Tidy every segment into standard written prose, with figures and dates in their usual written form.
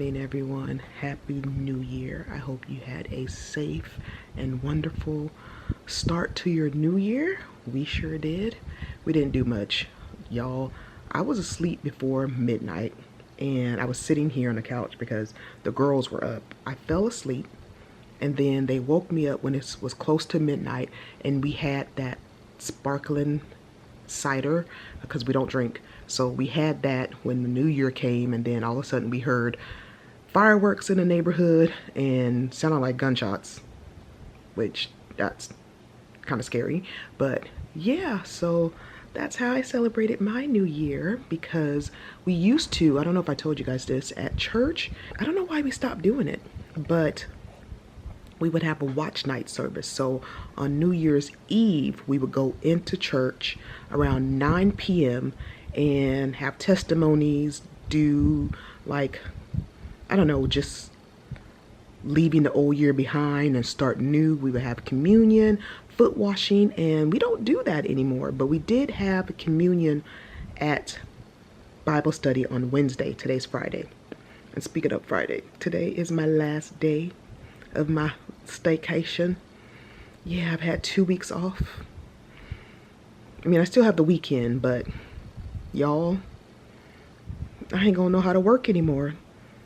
morning, everyone. Happy New Year. I hope you had a safe and wonderful start to your new year. We sure did. We didn't do much, y'all. I was asleep before midnight and I was sitting here on the couch because the girls were up. I fell asleep and then they woke me up when it was close to midnight and we had that sparkling cider because we don't drink. So we had that when the new year came, and then all of a sudden we heard fireworks in the neighborhood and sounded like gunshots, which that's kind of scary. But yeah, so that's how I celebrated my new year, because we used to, I don't know if I told you guys this, at church, I don't know why we stopped doing it, but we would have a watch night service. So on New Year's Eve, we would go into church around 9 p.m. and have testimonies, do like, I don't know, just leaving the old year behind and start new. We would have communion, foot washing, and we don't do that anymore. But we did have communion at Bible study on Wednesday. Today's Friday. And speaking of Friday, today is my last day of my staycation. Yeah, I've had 2 weeks off. I mean, I still have the weekend, but y'all, I ain't gonna know how to work anymore.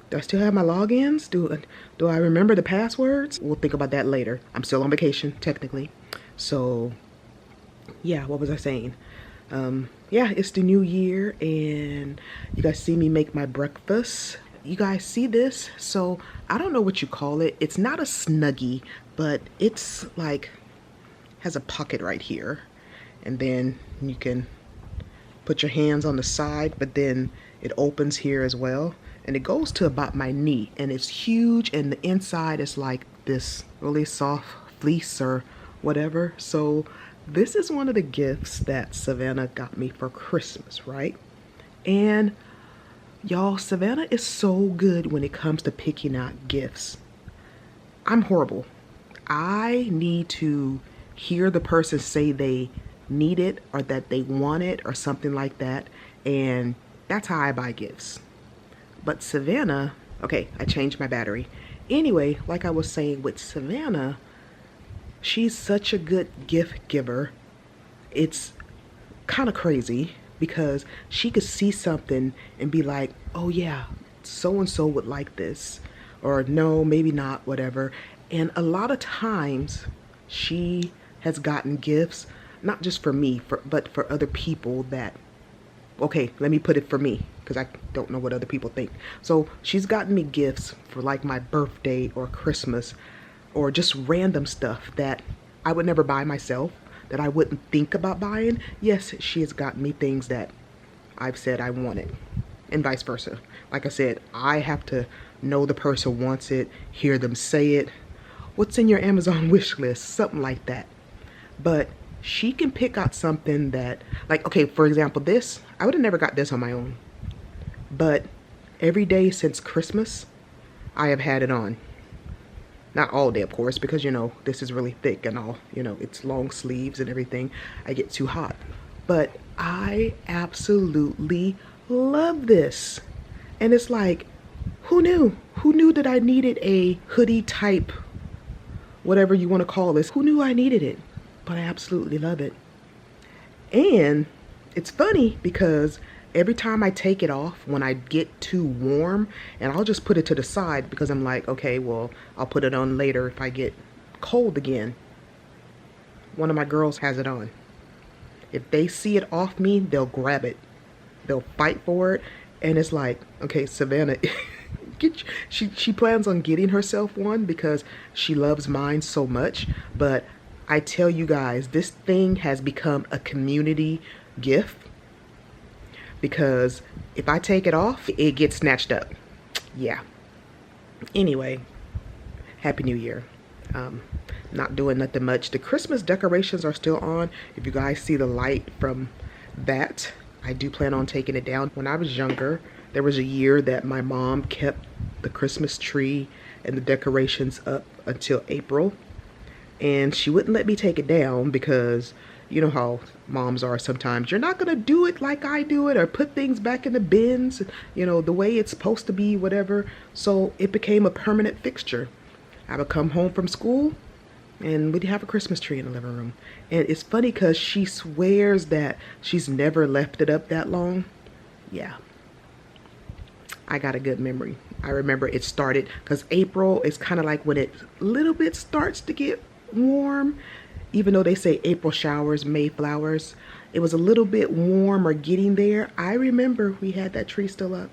Do I still have my logins? Do I remember the passwords? We'll think about that later. I'm still on vacation, technically. So, yeah, what was I saying? Yeah, it's the new year, and you guys see me make my breakfast. You guys see this? So I don't know what you call it. It's not a Snuggie, but it's like has a pocket right here, and then you can put your hands on the side, but then it opens here as well, and it goes to about my knee, and it's huge, and the inside is like this really soft fleece or whatever. So this is one of the gifts that Savannah got me for Christmas, right? And y'all, Savannah is so good when it comes to picking out gifts. I'm horrible. I need to hear the person say they need it or that they want it or something like that, and that's how I buy gifts. But Savannah, okay, I changed my battery. Anyway, like I was saying with Savannah, she's such a good gift giver. It's kind of crazy, because she could see something and be like, oh yeah, so-and-so would like this, or no, maybe not, whatever. And a lot of times she has gotten gifts, not just for me, but for other people that, okay, let me put it for me, because I don't know what other people think. So she's gotten me gifts for like my birthday or Christmas, or just random stuff that I would never buy myself, that I wouldn't think about buying. Yes, she has gotten me things that I've said I wanted, and vice versa. Like I said, I have to know the person wants it, hear them say it. What's in your Amazon wish list? Something like that. But she can pick out something that, like, okay, for example, this, I would have never got this on my own. But every day since Christmas, I have had it on. Not all day, of course, because, you know, this is really thick and all, you know, it's long sleeves and everything. I get too hot. But I absolutely love this. And it's like, who knew? Who knew that I needed a hoodie type, whatever you want to call this? Who knew I needed it? But I absolutely love it. And it's funny because every time I take it off, when I get too warm, and I'll just put it to the side because I'm like, okay, well, I'll put it on later if I get cold again. One of my girls has it on. If they see it off me, they'll grab it. They'll fight for it. And it's like, okay, Savannah, she plans on getting herself one because she loves mine so much. But I tell you guys, this thing has become a community gift. Because if I take it off, it gets snatched up. Yeah. Anyway, Happy New Year. Not doing nothing much. The Christmas decorations are still on. If you guys see the light from that, I do plan on taking it down. When I was younger, there was a year that my mom kept the Christmas tree and the decorations up until April. And she wouldn't let me take it down because You know how moms are sometimes. You're not going to do it like I do it or put things back in the bins, you know, the way it's supposed to be, whatever. So it became a permanent fixture. I would come home from school and we'd have a Christmas tree in the living room. And it's funny because she swears that she's never left it up that long. Yeah. I got a good memory. I remember it started because April is kind of like when it a little bit starts to get warm. Even though they say April showers, May flowers, it was a little bit warm or getting there. I remember we had that tree still up.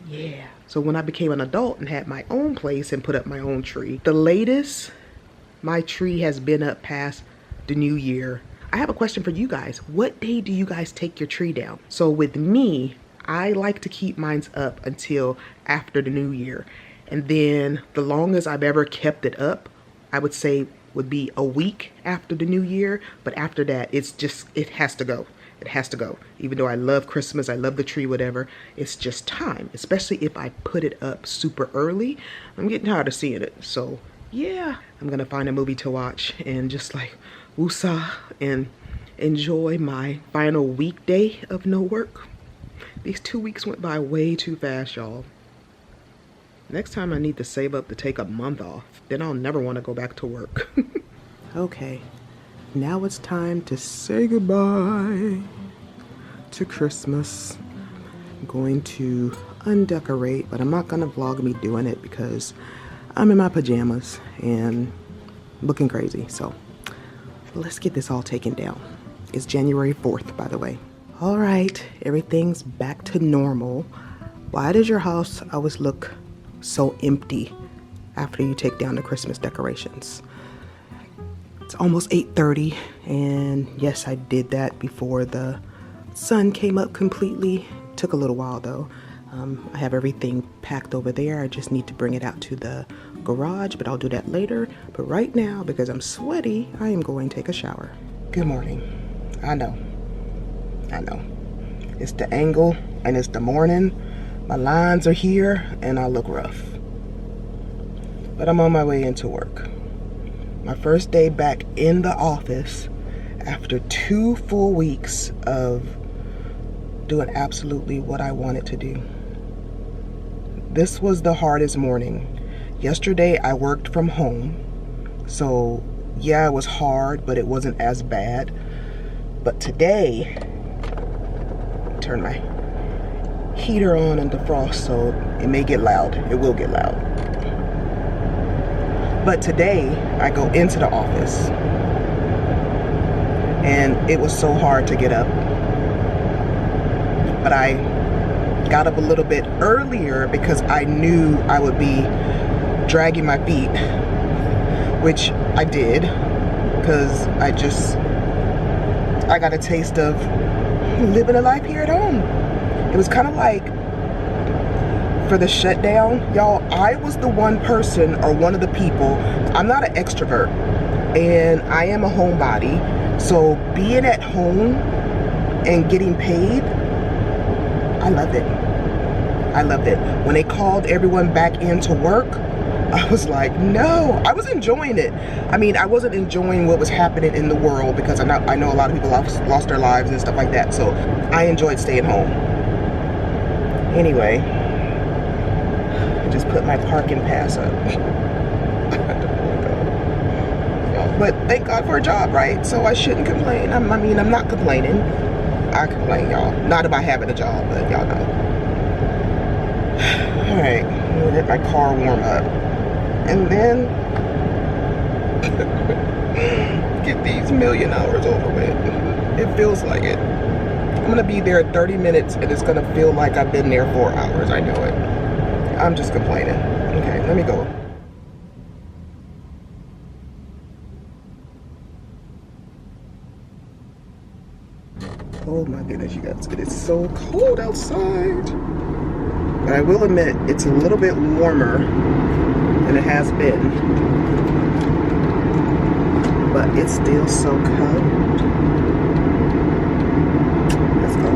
Yeah. So when I became an adult and had my own place and put up my own tree, the latest my tree has been up past the new year. I have a question for you guys. What day do you guys take your tree down? So with me, I like to keep mine up until after the new year. And then the longest I've ever kept it up, I would say would be a week after the new year. But after that, it's just, it has to go. It has to go. Even though I love Christmas, I love the tree, whatever, it's just time. Especially if I put it up super early. I'm getting tired of seeing it. So yeah, I'm gonna find a movie to watch and just like woosah and enjoy my final weekday of no work. These 2 weeks went by way too fast, y'all. Next time I need to save up to take a month off. Then I'll never want to go back to work. Okay, now it's time to say goodbye to Christmas. I'm going to undecorate, but I'm not going to vlog me doing it because I'm in my pajamas and looking crazy. So let's get this all taken down. It's January 4th, by the way. All right, everything's back to normal. Why does your house always look so empty after you take down the Christmas decorations? It's almost 8:30, and yes, I did that before the sun came up completely. Took a little while though. I have everything packed over there. I just need to bring it out to the garage, but I'll do that later. But right now, because I'm sweaty, I am going to take a shower. Good morning. I know. It's the angle and it's the morning. My lines are here and I look rough. But I'm on my way into work. My first day back in the office after 2 full weeks of doing absolutely what I wanted to do. This was the hardest morning. Yesterday I worked from home. So yeah, it was hard, but it wasn't as bad. But today, turn my heater on and defrost, so it may get loud. It will get loud. But today I go into the office and it was so hard to get up. But I got up a little bit earlier because I knew I would be dragging my feet, which I did, because I got a taste of living a life here at home. It was kind of like for the shutdown, y'all, I was the one person or one of the people, I'm not an extrovert and I am a homebody. So being at home and getting paid, I loved it. I loved it. When they called everyone back into work, I was like, no, I was enjoying it. I mean, I wasn't enjoying what was happening in the world because I know a lot of people lost their lives and stuff like that. So I enjoyed staying home. Anyway, I just put my parking pass up. But thank God for a job, right? So I shouldn't complain. I mean, I'm not complaining. I complain, y'all. Not about having a job, but y'all know. All right, I'm gonna let my car warm up. And then get these million hours over with. It feels like it. I'm gonna be there 30 minutes and it's gonna feel like I've been there 4 hours. I know it. I'm just complaining. Okay, let me go. Oh my goodness, you guys, it is so cold outside. But I will admit, it's a little bit warmer than it has been. But it's still so cold. Let's go.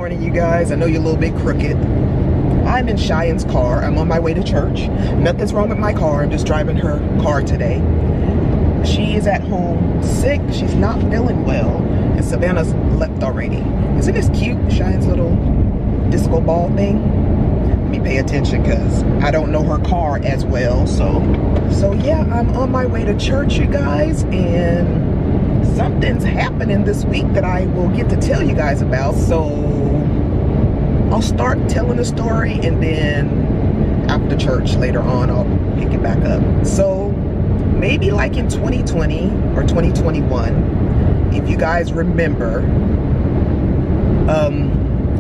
morning, you guys. I know you're a little bit crooked. I'm in Cheyenne's car. I'm on my way to church. Nothing's wrong with my car. I'm just driving her car today. She is at home sick. She's not feeling well. And Savannah's left already. Isn't this cute? Cheyenne's little disco ball thing. Let me pay attention because I don't know her car as well. So yeah, I'm on my way to church, you guys. And something's happening this week that I will get to tell you guys about. So I'll start telling the story, and then after church later on I'll pick it back up. So maybe like in 2020 or 2021, if you guys remember,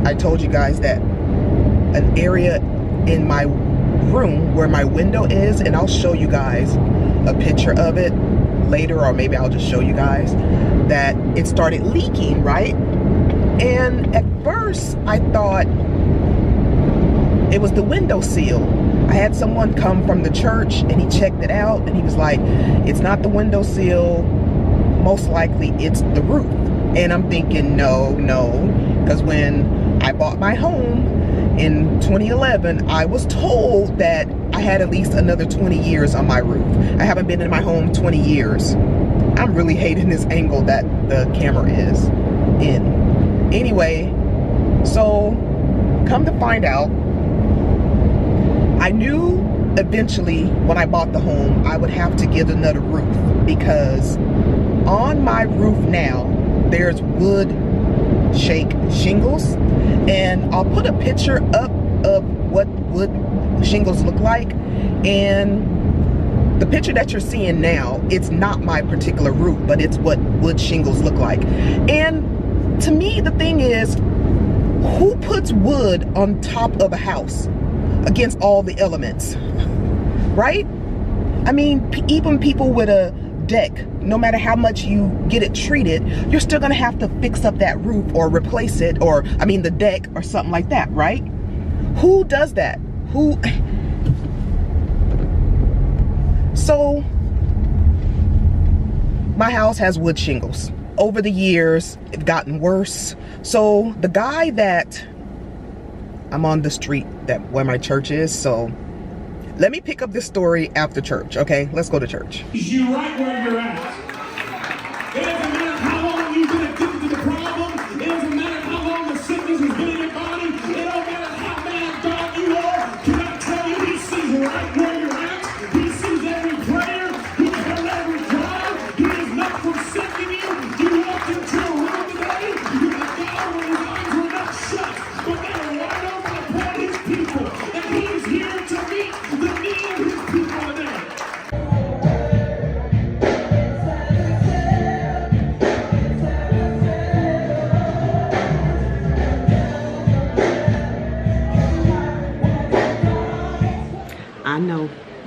I told you guys that an area in my room where my window is, and I'll show you guys a picture of it later, or maybe I'll just show you guys that it started leaking, right? And at first I thought it was the window seal. I had someone come from the church and he checked it out and he was like, it's not the window seal, most likely it's the roof. And I'm thinking, no, because when I bought my home in 2011, I was told that I had at least another 20 years on my roof. I haven't been in my home 20 years. I'm really hating this angle that the camera is in. Anyway, so come to find out, I knew eventually when I bought the home, I would have to get another roof, because on my roof now, there's wood shake shingles, and I'll put a picture up of what wood shingles look like. And the picture that you're seeing now, it's not my particular roof, but it's what wood shingles look like. And to me, the thing is, who puts wood on top of a house against all the elements, right? I mean, even people with a deck, no matter how much you get it treated, you're still gonna have to fix up that roof or replace it, or I mean the deck or something like that, right? Who does that? Who? So my house has wood shingles. Over the years, it's gotten worse. So the guy that, I'm on the street that where my church is, so let me pick up this story after church, okay? Let's go to church. You right where you're at. It doesn't matter how long you've been addicted to the problem. It doesn't matter how long the sickness has been in your body. It don't matter how bad God you are. Can I tell you, he sees right where you're at. He sees every prayer. He heard every cry. He is not forsaking you. You walked into a room today with a God where his eyes were not shut, but they were wide open upon his people. And he is here to meet the need of his people today.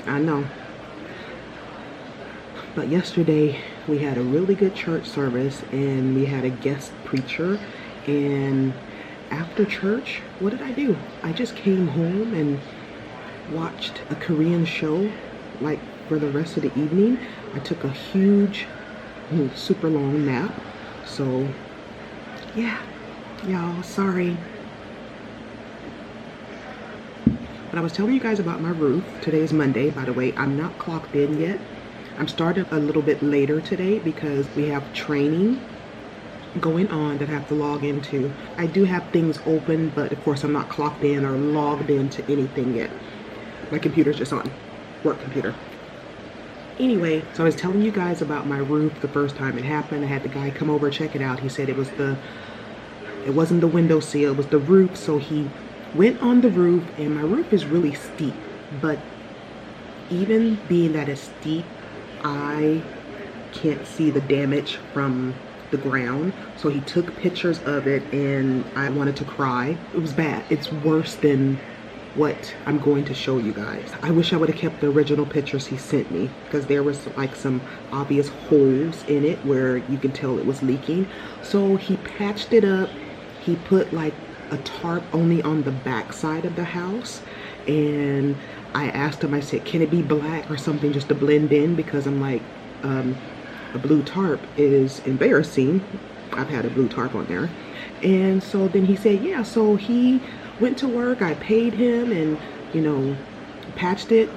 I know. But yesterday we had a really good church service and we had a guest preacher, and after church, what did I do? I just came home and watched a Korean show like for the rest of the evening. I took a huge, super long nap. So yeah, y'all, sorry. But I was telling you guys about my roof. Today is Monday, by the way. I'm not clocked in yet. I'm starting a little bit later today because we have training going on that I have to log into. I do have things open, but of course I'm not clocked in or logged into anything yet. My computer's just on, work computer. Anyway, so I was telling you guys about my roof the first time it happened. I had the guy come over, check it out. He said it wasn't the window seal, it was the roof. So he went on the roof, and my roof is really steep, but even being that it's steep, I can't see the damage from the ground. So he took pictures of it and I wanted to cry. It was bad. It's worse than what I'm going to show you guys. I wish I would have kept the original pictures he sent me, because there was like some obvious holes in it where you can tell it was leaking. So he patched it up. He put like a tarp only on the back side of the house, and I asked him, I said, can it be black or something just to blend in, because I'm like, a blue tarp is embarrassing I've had a blue tarp on there. And so then he said, yeah, so he went to work, I paid him and, you know, patched it.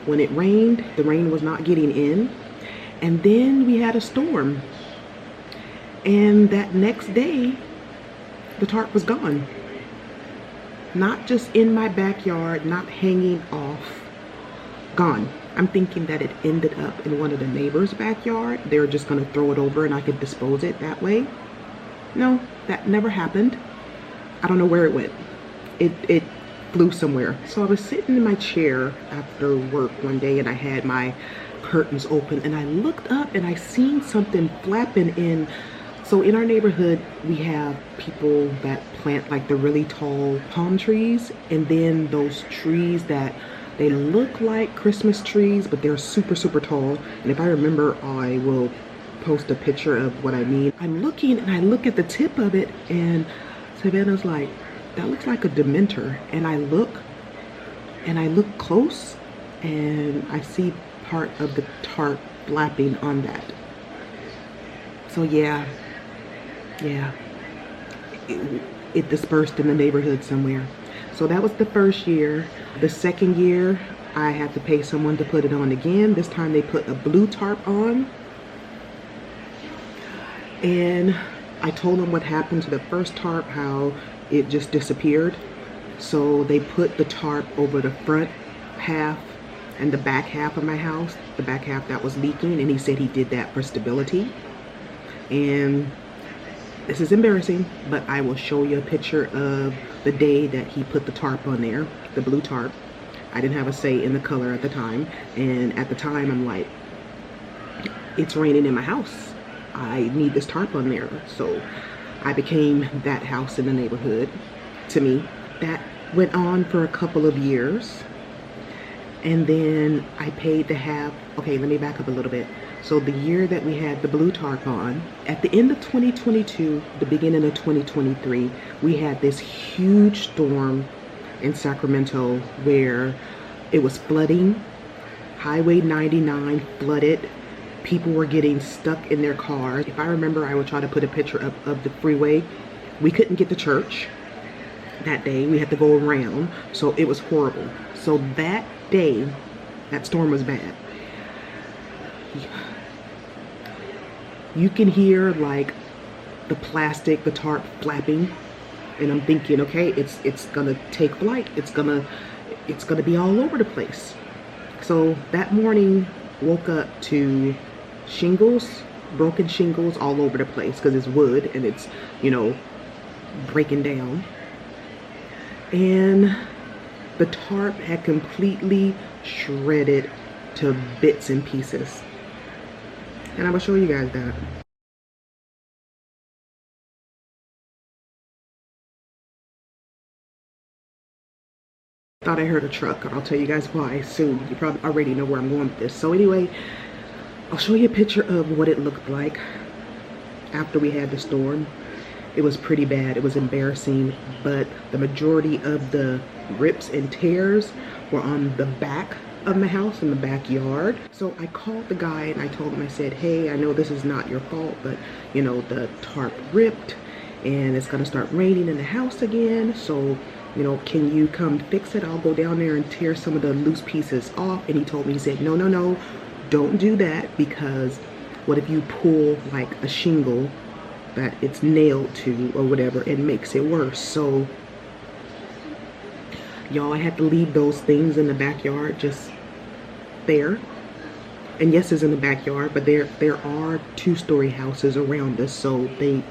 When it rained, the rain was not getting in. And then we had a storm. And that next day, the tarp was gone. Not just in my backyard, not hanging off, gone. I'm thinking that it ended up in one of the neighbors' backyard. They were just gonna throw it over and I could dispose it that way. No, that never happened. I don't know where it went. It flew somewhere. So I was sitting in my chair after work one day and I had my curtains open and I looked up and I seen something flapping in. So in our neighborhood, we have people that plant like the really tall palm trees, and then those trees that they look like Christmas trees, but they're super, super tall. And if I remember, I will post a picture of what I mean. I'm looking and I look at the tip of it and Savannah's like, that looks like a Dementor. And I look close and I see part of the tarp flapping on that. So yeah, it dispersed in the neighborhood somewhere. So that was the first year. The second year, I had to pay someone to put it on again. This time they put a blue tarp on. And I told them what happened to the first tarp, how it just disappeared. So they put the tarp over the front half and the back half of my house, the back half that was leaking, and he said he did that for stability. And this is embarrassing, but I will show you a picture of the day that he put the tarp on there, the blue tarp. I didn't have a say in the color at the time, and at the time I'm like, it's raining in my house. I need this tarp on there. So I became that house in the neighborhood to me. That went on for a couple of years. And then I paid to have, okay, let me back up a little bit. So the year that we had the blue tarp on, at the end of 2022, the beginning of 2023, we had this huge storm in Sacramento where it was flooding. Highway 99 flooded. People were getting stuck in their cars. If I remember, I will try to put a picture up of the freeway. We couldn't get to church that day. We had to go around. So it was horrible. So that day, that storm was bad. You can hear like the plastic, the tarp flapping, and I'm thinking, okay, it's gonna take flight. It's gonna be all over the place. So that morning, woke up to shingles, broken shingles all over the place because it's wood and it's, you know, breaking down. And the tarp had completely shredded to bits and pieces. And I will show you guys that. Thought I heard a truck. I'll tell you guys why soon. You probably already know where I'm going with this. So anyway, I'll show you a picture of what it looked like after we had the storm. It was pretty bad. It was embarrassing, but the majority of the rips and tears were on the back of my house, in the backyard. So I called the guy and I told him, I said, hey, I know this is not your fault, but you know, the tarp ripped and it's gonna start raining in the house again. So, you know, can you come fix it? I'll go down there and tear some of the loose pieces off. And he told me, he said, no, don't do that, because what if you pull like a shingle that it's nailed to or whatever, it makes it worse. So y'all, I had to leave those things in the backyard just there. And yes, it's in the backyard, but there are two-story houses around us, so they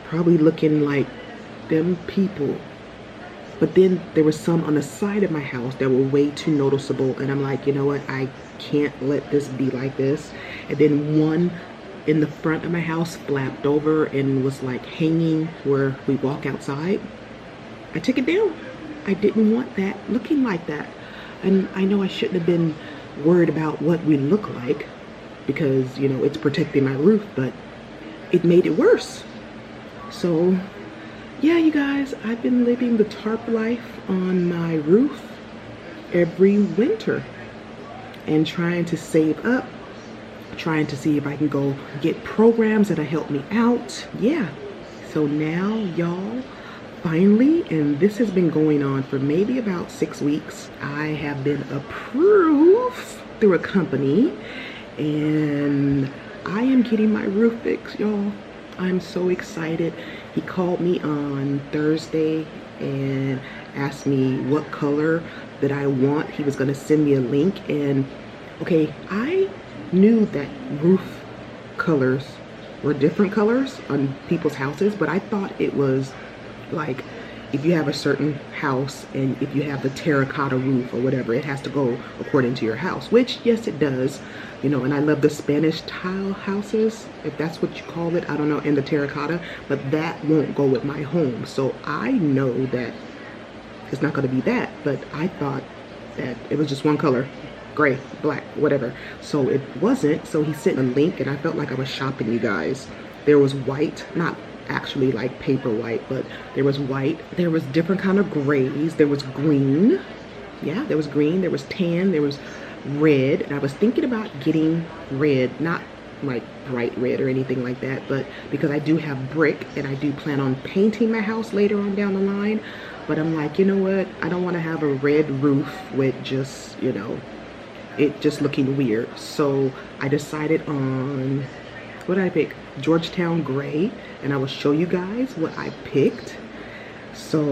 probably looking like them people. But then there was some on the side of my house that were way too noticeable, and I'm like, you know what, I can't let this be like this. And then one in the front of my house flapped over and was like hanging where we walk outside. I took it down. I didn't want that looking like that. And I know I shouldn't have been worried about what we look like because, you know, it's protecting my roof, but it made it worse. So yeah, you guys, I've been living the tarp life on my roof every winter and trying to save up trying to see if I can go get programs that'll help me out. Yeah, so now y'all, finally, and this has been going on for maybe about 6 weeks, I have been approved through a company and I am getting my roof fixed, y'all. I'm so excited. He called me on Thursday and asked me what color that I want. He was gonna send me a link, and okay, I knew that roof colors were different colors on people's houses, but I thought it was like if you have a certain house and if you have the terracotta roof or whatever, it has to go according to your house, which yes it does, you know. And I love the Spanish tile houses, if that's what you call it, I don't know, in the terracotta, but that won't go with my home. So I know that it's not going to be that, but I thought that it was just one color, gray, black, whatever. So it wasn't. So he sent a link and I felt like I was shopping, you guys. There was white, not actually like paper white, but there was white, there was different kind of grays, there was green, yeah, there was green, there was tan, there was red, and I was thinking about getting red, not like bright red or anything like that, but because I do have brick and I do plan on painting my house later on down the line. But I'm like, you know what, I don't want to have a red roof with just, you know, it just looking weird. So I decided on, what did I pick? Georgetown gray, and I will show you guys what I picked. So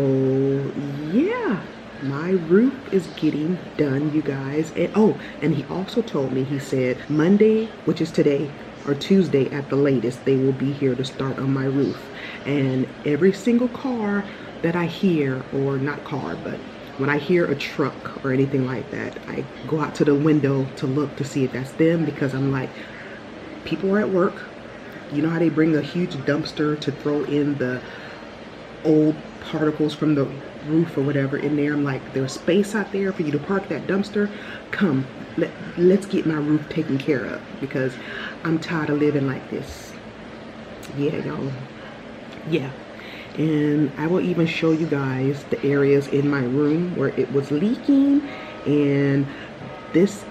yeah, my roof is getting done, you guys. And oh, and he also told me, he said Monday, which is today, or Tuesday at the latest, they will be here to start on my roof. And every single car that I hear, or not car, but when I hear a truck or anything like that, I go out to the window to look to see if that's them, because I'm like, people are at work. You know how they bring a huge dumpster to throw in the old particles from the roof or whatever in there? I'm like, there's space out there for you to park that dumpster. Come, let's get my roof taken care of, because I'm tired of living like this. Yeah, y'all. Yeah. And I will even show you guys the areas in my room where it was leaking, and this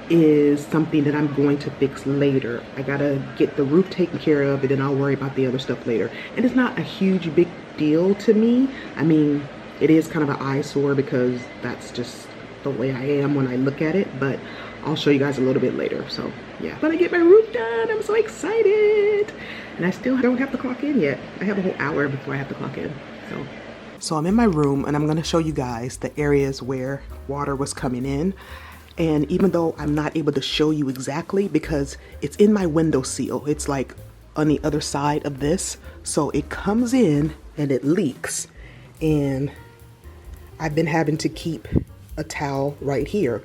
is something that I'm going to fix later. I gotta get the roof taken care of, and then I'll worry about the other stuff later. And it's not a huge big deal to me. I mean, it is kind of an eyesore because that's just the way I am when I look at it, but I'll show you guys a little bit later. So yeah, but I get my roof done. I'm so excited, and I still don't have to clock in yet. I have a whole hour before I have to clock in. So I'm in my room, and I'm gonna show you guys the areas where water was coming in. And even though I'm not able to show you exactly because it's in my window sill, it's like on the other side of this. So it comes in and it leaks. And I've been having to keep a towel right here.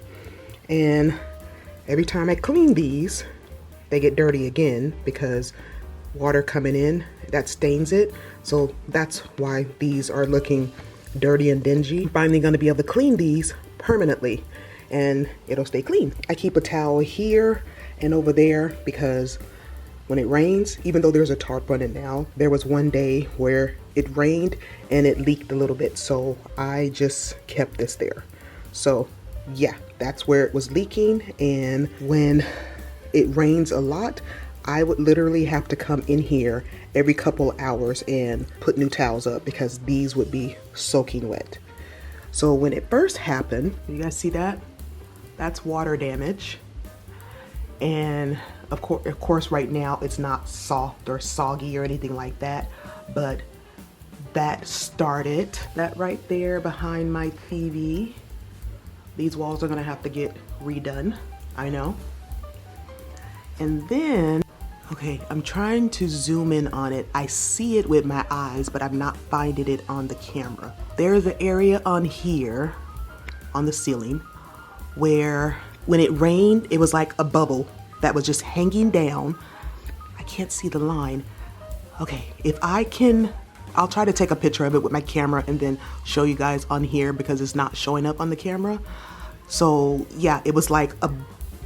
And every time I clean these, they get dirty again because water coming in, that stains it. So that's why these are looking dirty and dingy. I'm finally gonna be able to clean these permanently, and it'll stay clean. I keep a towel here and over there because when it rains, even though there's a tarp running now, there was one day where it rained and it leaked a little bit, so I just kept this there. So yeah, that's where it was leaking, and when it rains a lot, I would literally have to come in here every couple hours and put new towels up because these would be soaking wet. So when it first happened, you guys see that? That's water damage. And of course right now it's not soft or soggy or anything like that, but that started that right there behind my TV. These walls are gonna have to get redone, I know. And then, okay, I'm trying to zoom in on it. I see it with my eyes, but I'm not finding it on the camera. There's an area on here, on the ceiling, where when it rained, it was like a bubble that was just hanging down. I can't see the line. Okay, if I can, I'll try to take a picture of it with my camera and then show you guys on here because it's not showing up on the camera. So yeah, it was like a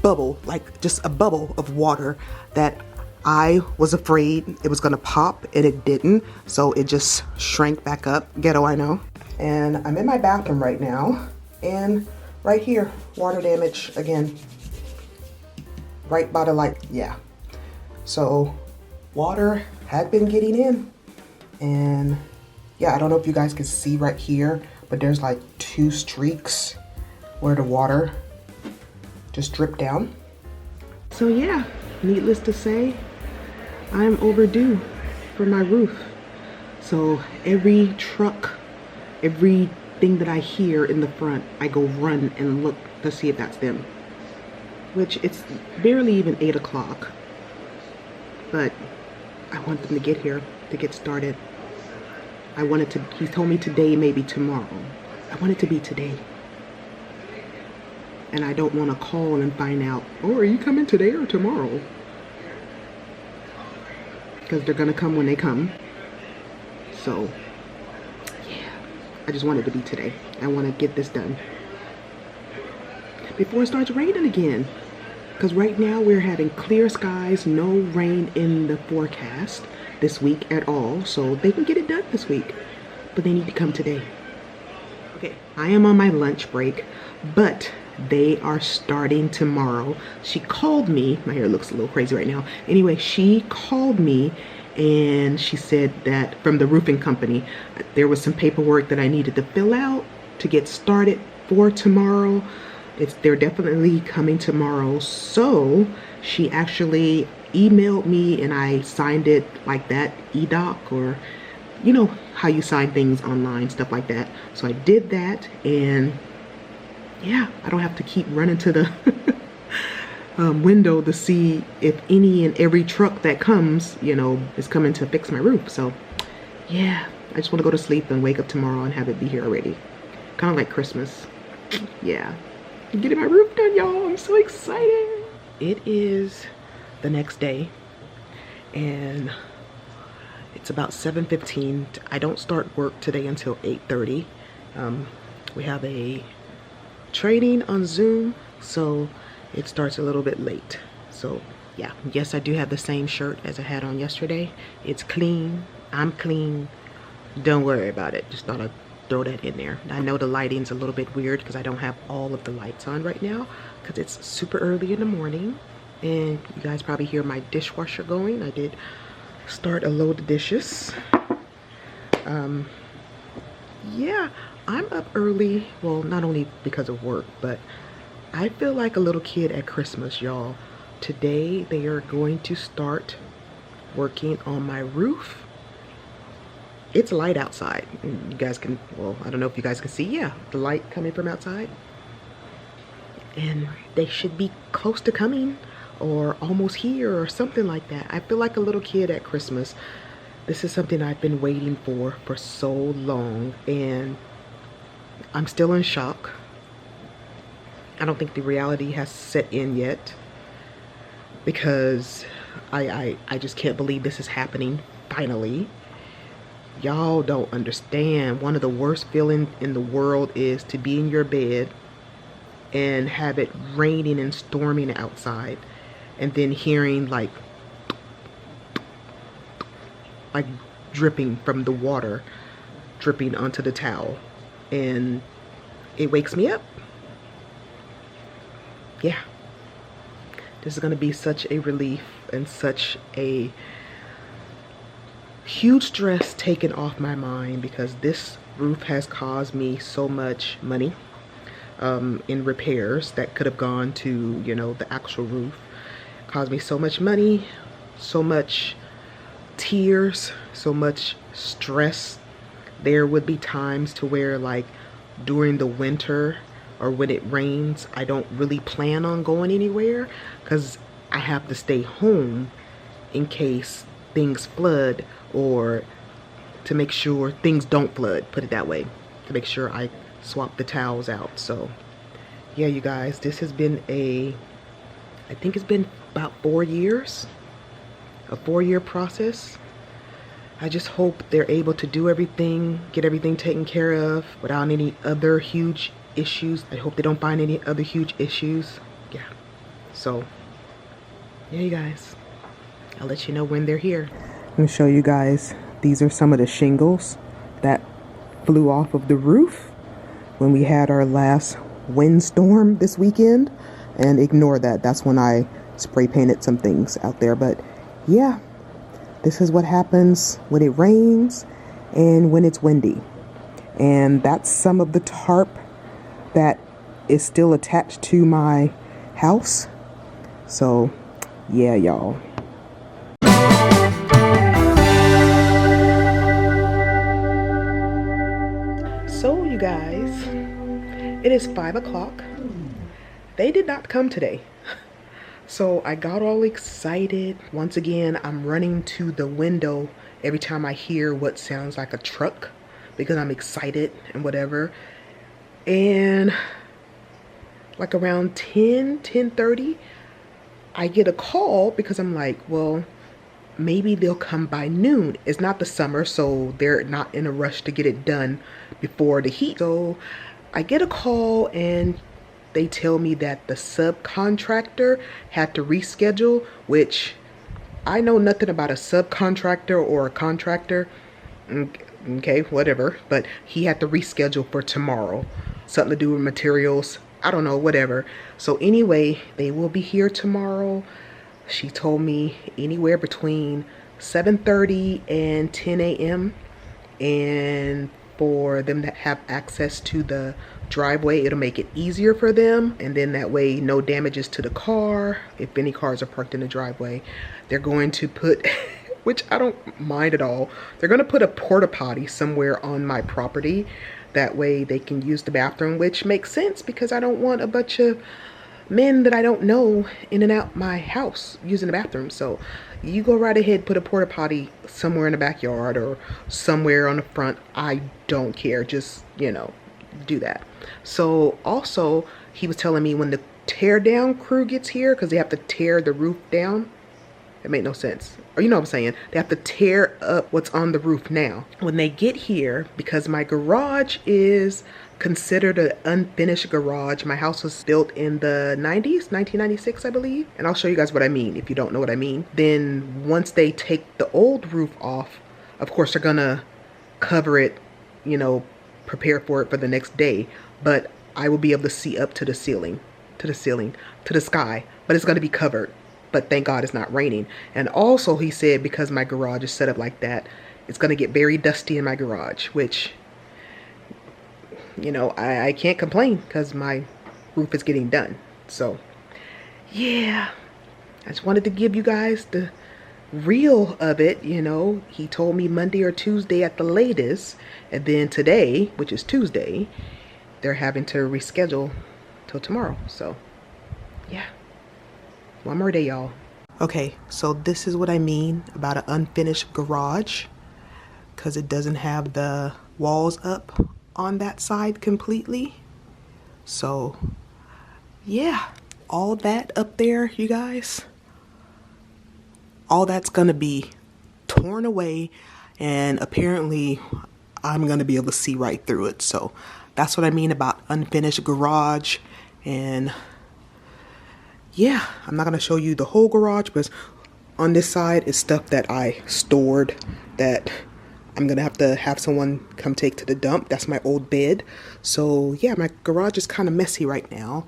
bubble, like just a bubble of water that I was afraid it was gonna pop, and it didn't. So it just shrank back up. Ghetto, I know. And I'm in my bathroom right now, and right here, water damage again. right by the light. Yeah. So water had been getting in, and yeah, I don't know if you guys can see right here, but there's like 2 streaks where the water just dripped down. So yeah, needless to say, I'm overdue for my roof. So every truck, everything that I hear in the front, I go run and look to see if that's them. Which it's barely even 8 o'clock. But I want them to get here to get started. He told me today, maybe tomorrow. I want it to be today. And I don't want to call and find out, oh, are you coming today or tomorrow? Because they're going to come when they come. So, yeah, I just want it to be today. I want to get this done before it starts raining again. Because right now we're having clear skies, no rain in the forecast this week at all. So they can get it done this week, but they need to come today. Okay, I am on my lunch break, but they are starting tomorrow. She called me. My hair looks a little crazy right now. Anyway, she called me and she said that from the roofing company, there was some paperwork that I needed to fill out to get started for tomorrow. They're definitely coming tomorrow. So she actually emailed me and I signed it like that, e-doc, or you know how you sign things online, stuff like that. So I did that, and yeah, I don't have to keep running to the window to see if any and every truck that comes, you know, is coming to fix my roof. So yeah, I just want to go to sleep and wake up tomorrow and have it be here already. Kind of like Christmas. Yeah, I'm getting my roof done, y'all. I'm so excited. It is the next day and it's about 7:15. I don't start work today until 8:30. We have a training on Zoom, so it starts a little bit late. So yeah, yes, I do have the same shirt as I had on yesterday. It's clean. I'm clean. Don't worry about it. Just thought I'd throw that in there. I know the lighting's a little bit weird because I don't have all of the lights on right now because it's super early in the morning, and you guys probably hear my dishwasher going. I did start a load of dishes. Yeah, I'm up early. Well, not only because of work, but I feel like a little kid at Christmas, y'all. Today they are going to start working on my roof. It's light outside. You guys can, well, I don't know if you guys can see, yeah, the light coming from outside. And they should be close to coming or almost here or something like that. I feel like a little kid at Christmas. This is something I've been waiting for so long, and I'm still in shock. I don't think the reality has set in yet because I just can't believe this is happening finally. Y'all don't understand. One of the worst feelings in the world is to be in your bed and have it raining and storming outside, and then hearing like dripping from the water dripping onto the towel, and it wakes me up. Yeah, this is gonna be such a relief and such a huge stress taken off my mind, because this roof has caused me so much money in repairs that could have gone to, you know, the actual roof. Caused me so much money, so much tears, so much stress. There would be times to where, like, during the winter or when it rains, I don't really plan on going anywhere because I have to stay home in case things flood, or to make sure things don't flood, put it that way, to make sure I swap the towels out. So yeah, you guys, this has been I think it's been about 4 years, a 4-year process. I just hope they're able to do everything, get everything taken care of without any other huge issues. I hope they don't find any other huge issues. Yeah, so yeah, you guys, I'll let you know when they're here. I'm gonna show you guys, these are some of the shingles that flew off of the roof when we had our last windstorm this weekend. And ignore that, that's when I spray painted some things out there. But yeah, this is what happens when it rains and when it's windy. And that's some of the tarp that is still attached to my house. So yeah, y'all. So you guys, it is 5 o'clock. They did not come today. So I got all excited. Once again, I'm running to the window every time I hear what sounds like a truck because I'm excited and whatever. And like around 10:30, I get a call because I'm like, well, maybe they'll come by noon. It's not the summer, so they're not in a rush to get it done before the heat. So I get a call and they tell me that the subcontractor had to reschedule, which I know nothing about a subcontractor or a contractor. Okay, whatever. But he had to reschedule for tomorrow. Something to do with materials. I don't know, whatever. So anyway, they will be here tomorrow. She told me anywhere between 7:30 and 10 a.m. And for them to have access to the driveway, it'll make it easier for them. And then that way, no damages to the car. If any cars are parked in the driveway, they're going to put, which I don't mind at all, they're going to put a porta potty somewhere on my property. That way they can use the bathroom, which makes sense because I don't want a bunch of men that I don't know in and out my house using the bathroom. So you go right ahead, put a porta potty somewhere in the backyard or somewhere on the front. I don't care. Just, you know, do that. So also, he was telling me when the tear down crew gets here, because they have to tear the roof down. It made no sense. Or you know what I'm saying? They have to tear up what's on the roof now. When they get here, because my garage is considered an unfinished garage. My house was built in the 90s, 1996, I believe. And I'll show you guys what I mean if you don't know what I mean. Then once they take the old roof off, of course they're gonna cover it, you know, prepare for it for the next day. But I will be able to see up to the ceiling, to the sky, but it's gonna be covered. But thank God it's not raining. And also he said because my garage is set up like that, it's gonna get very dusty in my garage, which, you know, I can't complain because my roof is getting done. So yeah, I just wanted to give you guys the real of it. You know, he told me Monday or Tuesday at the latest, and then today, which is Tuesday, they're having to reschedule till tomorrow. So yeah, one more day, y'all. Okay, so this is what I mean about an unfinished garage, because it doesn't have the walls up on that side completely. So yeah, all that up there, you guys, all that's gonna be torn away, and apparently I'm gonna be able to see right through it. So that's what I mean about unfinished garage. And yeah, I'm not gonna show you the whole garage, because on this side is stuff that I stored that I'm gonna have to have someone come take to the dump. That's my old bed. So yeah, my garage is kind of messy right now.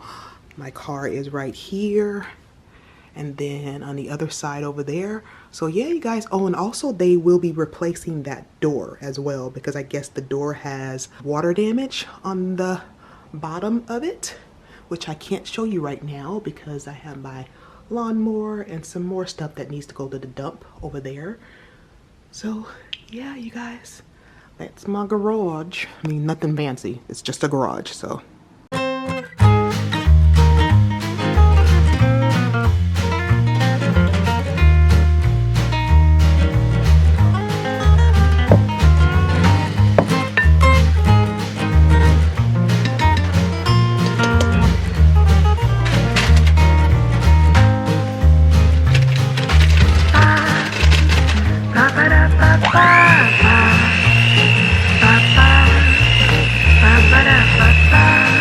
My car is right here, and then on the other side over there. So yeah, you guys. Oh, and also they will be replacing that door as well, because I guess the door has water damage on the bottom of it, which I can't show you right now because I have my lawnmower and some more stuff that needs to go to the dump over there. So yeah, you guys, that's my garage. I mean, nothing fancy. It's just a garage, so. Ba-ba-da-ba-ba.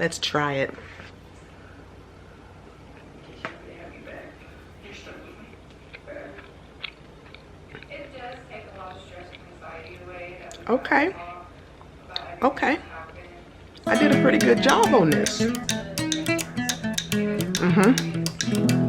Let's try it. Okay. Okay. I did a pretty good job on this. Mm-hmm.